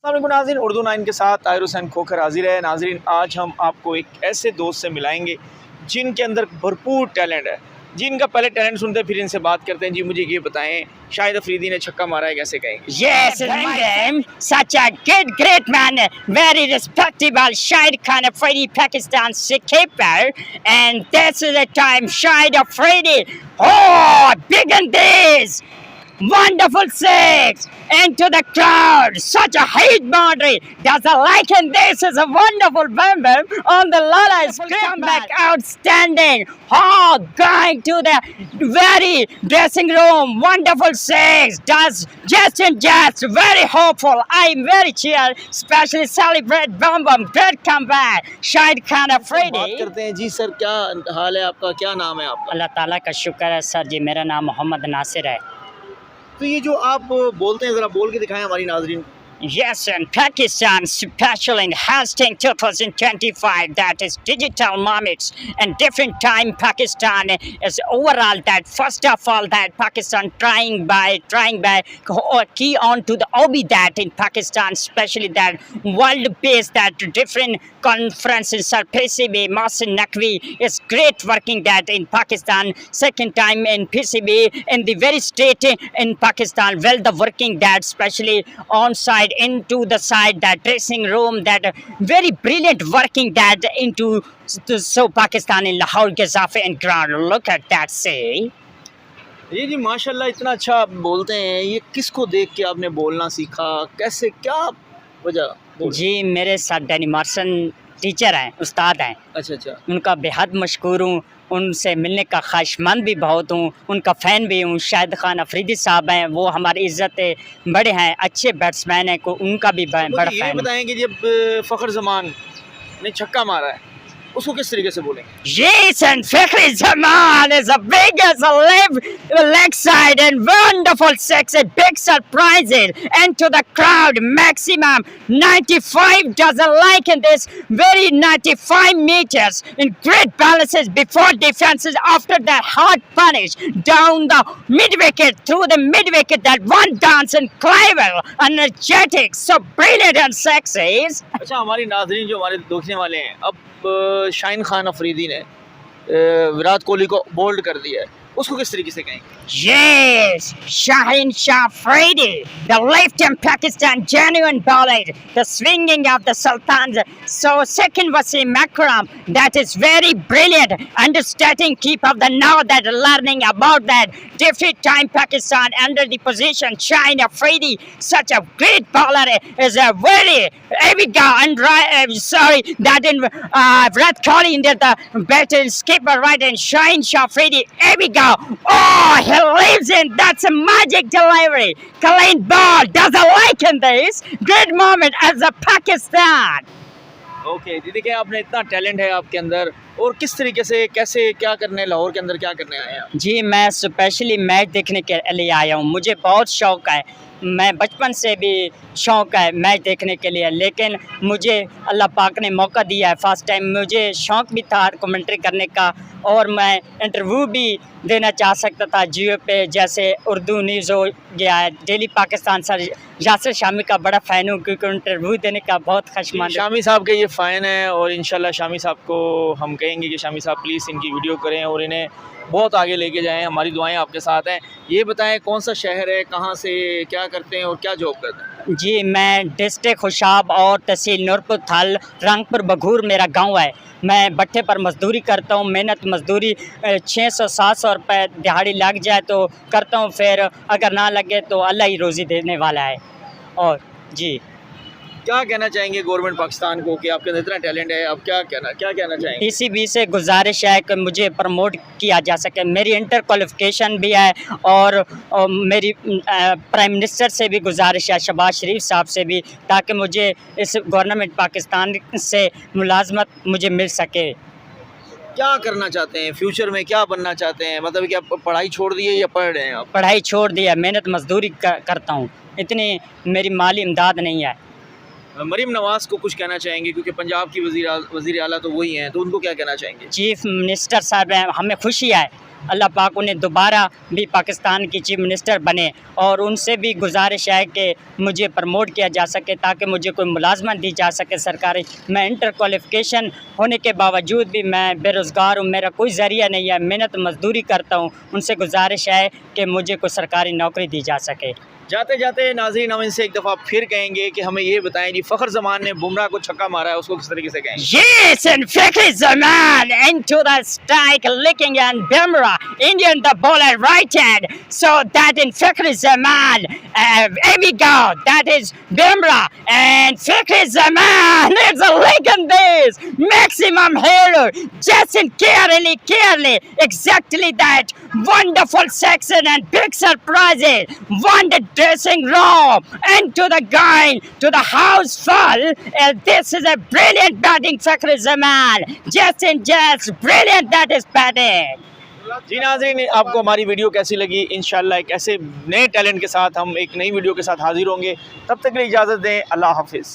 अस्सलाम वालेकुम नाज़रीन, उर्दू 9 के साथ ताहिर हुसैन खोखर हाजिर है। नाज़रीन, आज हम आपको एक ऐसे दोस्त से मिलाएंगे जिनके अंदर भरपूर टैलेंट है। जिनका पहले टैलेंट सुनते हैं फिर इनसे बात करते हैं। जी मुझे ये बताएं, शाहिद अफरीदी ने छक्का मारा है, कैसे कहेंगे? Yes, Rangam, such a good, great man, very respectable Shahid Khan Afridi, Pakistan's keeper, and this is the time Shahid Afridi, oh, big in this, wonderful six, into the crowd, such a hate boundary, does a like in this is a wonderful bumper on the Lala's comeback, outstanding, oh, going to the very dressing room, wonderful six, does just and just, very hopeful, I'm very cheer, especially celebrate Bum Bum, great comeback, Shahid Khan बात Afridi. करते हैं। जी sir, क्या हाल है आपका, क्या नाम है आपका? अल्लाह ताला का शुक्र है सर जी, मेरा नाम मोहम्मद नासिर है. तो ये जो आप बोलते हैं ज़रा बोल के दिखाएं हमारी नाज़रीन। Yes, and Pakistan special in hosting 2025, that is digital moments and different time Pakistan is overall that first of all that Pakistan trying by key on to the OBI that in Pakistan, especially that world base that different conferences are PCB, Mohsen Naqvi is great working that in Pakistan, second time in PCB in the very state in Pakistan, well the working that especially on side into the side that dressing room that very brilliant working that into so Pakistan in Lahore Gazafi and ground, look at that say. ये जी माशाल्लाह, इतना अच्छा आप बोलते हैं। ये किसको देख के आपने बोलना सीखा, कैसे, क्या वजह? जी मेरे साथ डैनी मार्सन टीचर हैं, उस्ताद हैं, अच्छा अच्छा, उनका बेहद मशकूर हूँ, उनसे मिलने का ख्वाहिशमंद भी बहुत हूँ, उनका फ़ैन भी हूँ। शाहिद खान अफरीदी साहब हैं, वो हमारी इज़्ज़त बड़े हैं, अच्छे बैट्समैन हैं, को उनका भी बड़ा ये फ़ैन। बताएं कि जब फ़खर जमान ने छक्का मारा है उसको किस तरीके से बोलेंगे? Yes, and Fakhri Zaman is the biggest leg side and wonderful six, a big surprises into the crowd, maximum 95 doesn't like in this very 95 meters in great balances before defenses after that hard punish down the mid wicket through the mid wicket, that one dance and clever, energetic, so brilliant and sexy. अच्छा, हमारी नाज़रीन जो हमारे देखने वाले हैं, अब शाहीन खान अफरीदी ने विराट कोहली को बोल्ड कर दिया है, उसको किस तरीके से कहेंगे? Yes, Shaheen Shah Afridi, the left in Pakistan genuine bowler, the swinging of the Sultans. So second Wasim Akram, that is very brilliant, understanding keep of the now that learning about that different time Pakistan under the position. Shaheen Afridi, such a great bowler, is a very Abiga and that in Virat Kohli into the batting skipper right and Shaheen Shah Afridi, Abiga. Oh, he lives in, that's a magic delivery. Clean ball, doesn't like in this. Great moment as a Pakistan. Okay जी, देखिए आपने इतना talent है आपके अंदर, और किस तरीके से कैसे क्या करने लाहौर के अंदर क्या करने आए हैं आप? जी मैं स्पेशली मैच देखने के लिए आया हूँ, मुझे बहुत शौक़ है, मैं बचपन से भी शौक़ है मैच देखने के लिए, लेकिन मुझे अल्लाह पाक ने मौका दिया है। फर्स्ट टाइम मुझे शौक़ भी था कमेंट्री करने का, और मैं इंटरव्यू भी देना चाह सकता था जियो पे, जैसे उर्दू न्यूज़ हो गया है, डेली पाकिस्तान। सर यासिर शामी का बड़ा फ़ैन हूँ क्योंकि इंटरव्यू देने का बहुत ख्वाहिशमंद। शामी साहब के ये फ़ैन है, और इंशाल्लाह शामी साहब को हम कहेंगे कि शामी साहब प्लीज़ इनकी वीडियो करें और इन्हें बहुत आगे लेके जाएं। हमारी दुआएं आपके साथ हैं। ये बताएं कौन सा शहर है, कहाँ से क्या करते हैं और क्या जॉब करते हैं? जी मैं डिस्ट्रिक्ट खुशाब और तहसील नूरपुर थल रंगपुर बघूर मेरा गांव है। मैं भट्टे पर मजदूरी करता हूँ, मेहनत मजदूरी 600-700 रुपये दिहाड़ी लग जाए तो करता हूँ, फिर अगर ना लगे तो अल्लाह ही रोज़ी देने वाला है। और जी क्या कहना चाहेंगे गवर्नमेंट पाकिस्तान को कि आपके अंदर इतना टैलेंट है, आप क्या कहना चाहेंगे? पीसीबी से गुजारिश है कि मुझे प्रमोट किया जा सके। मेरी इंटर क्वालिफिकेशन भी है, और मेरी प्राइम मिनिस्टर से भी गुजारिश है, शहबाज शरीफ साहब से भी, ताकि मुझे इस गवर्नमेंट पाकिस्तान से मुलाजमत मुझे मिल सके। क्या करना चाहते हैं फ्यूचर में, क्या बनना चाहते हैं? मतलब कि आप पढ़ाई छोड़ दी है या पढ़ रहे हैं आप? पढ़ाई छोड़ दी है, मेहनत मजदूरी करता हूँ, इतनी मेरी माली इमदाद नहीं है। मरीम नवाज़ को कुछ कहना चाहेंगे, क्योंकि पंजाब की वज़ीर आला तो वही हैं, तो उनको क्या कहना चाहेंगे? चीफ मिनिस्टर साहब हैं, हमें खुशी है अल्लाह पाक उन्हें दोबारा भी पाकिस्तान की चीफ मिनिस्टर बने। और उनसे भी गुजारिश है कि मुझे प्रमोट किया जा सके ताकि मुझे कोई मुलाजमत दी जा सके सरकारी। मैं इंटर क्वालिफ़िकेशन होने के बावजूद भी मैं बेरोज़गार हूँ, मेरा कोई ज़रिया नहीं है, मेहनत मजदूरी करता हूँ। उनसे गुजारिश है कि मुझे कोई सरकारी नौकरी दी जा सके। जाते जाते नाज़रीन हम इनसे एक दफ़ा फिर कहेंगे कि हमें ये बताएं जी, फ़खर ज़मान ने बुमराह को छक्का मारा है, उसको किस तरीके से कहेंगे? Yes, and Fakhri Zaman into the strike, licking and Bimra, Indian the ball at right hand. So that in Fakhri Zaman, here we go. That is Bimra and Fakhri Zaman. It's a licking this maximum hero. Jason carefully, exactly that wonderful section and big surprises. Won the dressing room into the guy to the house full. And this is a brilliant batting, Fakhri Zaman. Just brilliant that is batting. जी नाज़रीन, आपको हमारी video कैसी लगी? इंशाल्लाह एक ऐसे नए talent के साथ हम एक नई वीडियो के साथ हाजिर होंगे। तब तक के लिए इजाज़त दें। अल्लाह हाफिज़।